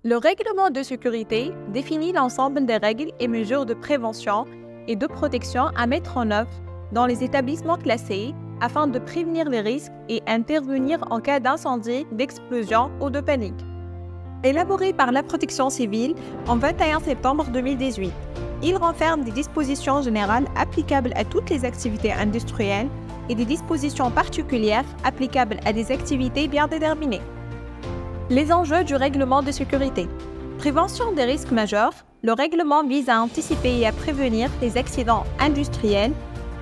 Le règlement de sécurité définit l'ensemble des règles et mesures de prévention et de protection à mettre en œuvre dans les établissements classés afin de prévenir les risques et intervenir en cas d'incendie, d'explosion ou de panique. Élaboré par la Protection civile en 21 septembre 2018, il renferme des dispositions générales applicables à toutes les activités industrielles et des dispositions particulières applicables à des activités bien déterminées. Les enjeux du règlement de sécurité. Prévention des risques majeurs, le règlement vise à anticiper et à prévenir les accidents industriels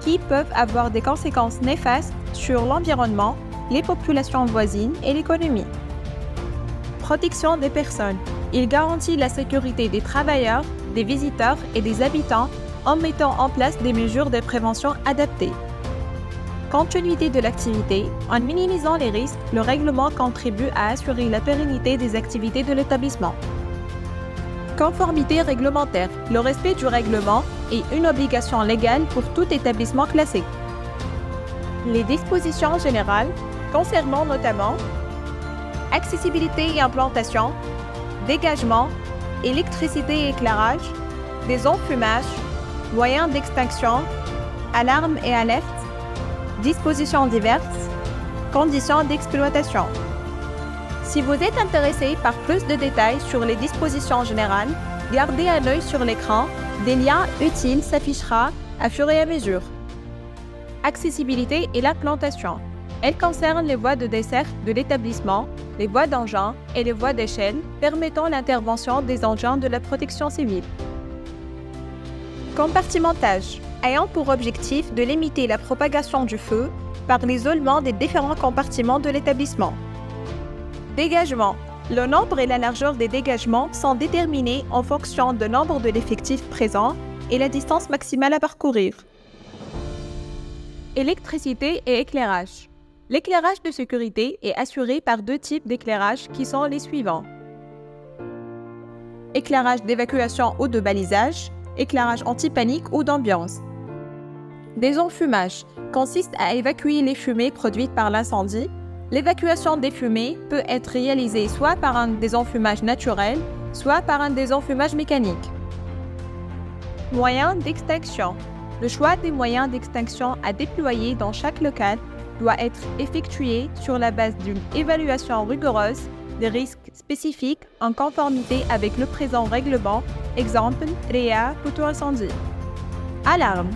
qui peuvent avoir des conséquences néfastes sur l'environnement, les populations voisines et l'économie. Protection des personnes. Il garantit la sécurité des travailleurs, des visiteurs et des habitants en mettant en place des mesures de prévention adaptées. Continuité de l'activité. En minimisant les risques, le règlement contribue à assurer la pérennité des activités de l'établissement. Conformité réglementaire. Le respect du règlement est une obligation légale pour tout établissement classé. Les dispositions générales concernant notamment accessibilité et implantation, dégagement, électricité et éclairage, des enfumages, moyens d'extinction, alarmes et alertes, dispositions diverses, conditions d'exploitation. Si vous êtes intéressé par plus de détails sur les dispositions générales, gardez un œil sur l'écran, des liens utiles s'afficheront à fur et à mesure. Accessibilité et l'implantation. Elle concerne les voies de dessert de l'établissement, les voies d'engins et les voies d'échelle permettant l'intervention des engins de la protection civile. Compartimentage. Ayant pour objectif de limiter la propagation du feu par l'isolement des différents compartiments de l'établissement. Dégagement. Le nombre et la largeur des dégagements sont déterminés en fonction du nombre de l'effectif présent et la distance maximale à parcourir. Électricité et éclairage. L'éclairage de sécurité est assuré par deux types d'éclairage qui sont les suivants. Éclairage d'évacuation ou de balisage, éclairage anti-panique ou d'ambiance. Des enfumages consistent à évacuer les fumées produites par l'incendie. L'évacuation des fumées peut être réalisée soit par un désenfumage naturel, soit par un désenfumage mécanique. Moyens d'extinction. Le choix des moyens d'extinction à déployer dans chaque local doit être effectué sur la base d'une évaluation rigoureuse des risques spécifiques en conformité avec le présent règlement, exemple REA poteau incendie. Alarme.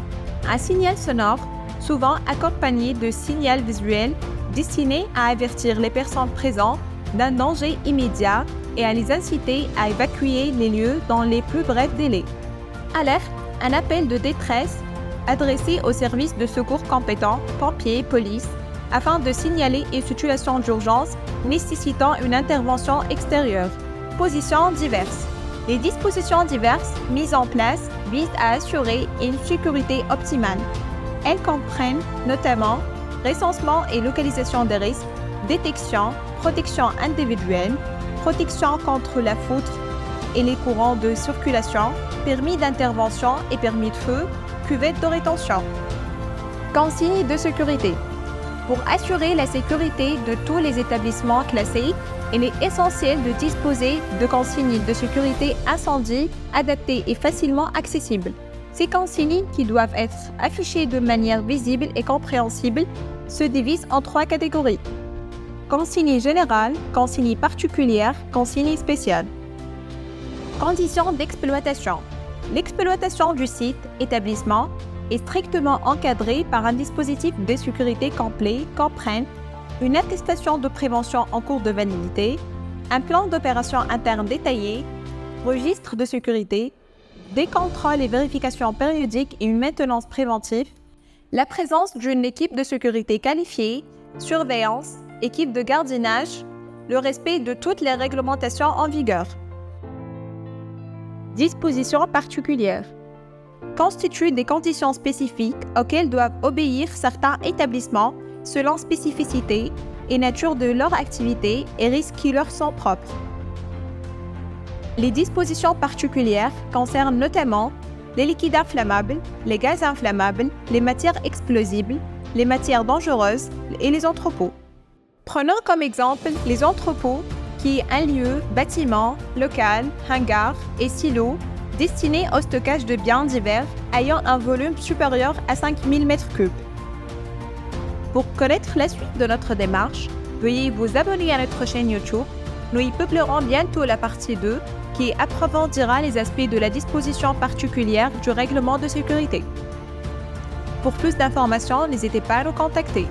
Un signal sonore, souvent accompagné de signal visuel, destiné à avertir les personnes présentes d'un danger immédiat et à les inciter à évacuer les lieux dans les plus brefs délais. Alerte. Un appel de détresse adressé aux services de secours compétents, pompiers, police, afin de signaler une situation d'urgence nécessitant une intervention extérieure. Positions diverses. Les dispositions diverses mises en place visent à assurer une sécurité optimale. Elles comprennent notamment recensement et localisation des risques, détection, protection individuelle, protection contre la foudre et les courants de circulation, permis d'intervention et permis de feu, cuvette de rétention. Consignes de sécurité. Pour assurer la sécurité de tous les établissements classés, il est essentiel de disposer de consignes de sécurité incendie adaptées et facilement accessibles. Ces consignes, qui doivent être affichées de manière visible et compréhensible, se divisent en trois catégories. Consignes générales, consignes particulières, consignes spéciales. Conditions d'exploitation. L'exploitation du site, établissement, est strictement encadrée par un dispositif de sécurité complet comprend une attestation de prévention en cours de validité, un plan d'opération interne détaillé, registre de sécurité, des contrôles et vérifications périodiques et une maintenance préventive, la présence d'une équipe de sécurité qualifiée, surveillance, équipe de gardiennage, le respect de toutes les réglementations en vigueur. Dispositions particulières. Constituent des conditions spécifiques auxquelles doivent obéir certains établissements selon spécificité et nature de leur activité et risques qui leur sont propres. Les dispositions particulières concernent notamment les liquides inflammables, les gaz inflammables, les matières explosibles, les matières dangereuses et les entrepôts. Prenons comme exemple les entrepôts qui est un lieu, bâtiment, local, hangar et silo destiné au stockage de biens divers ayant un volume supérieur à 5000 m3. Pour connaître la suite de notre démarche, veuillez vous abonner à notre chaîne YouTube. Nous y publierons bientôt la partie 2 qui approfondira les aspects de la disposition particulière du règlement de sécurité. Pour plus d'informations, n'hésitez pas à nous contacter.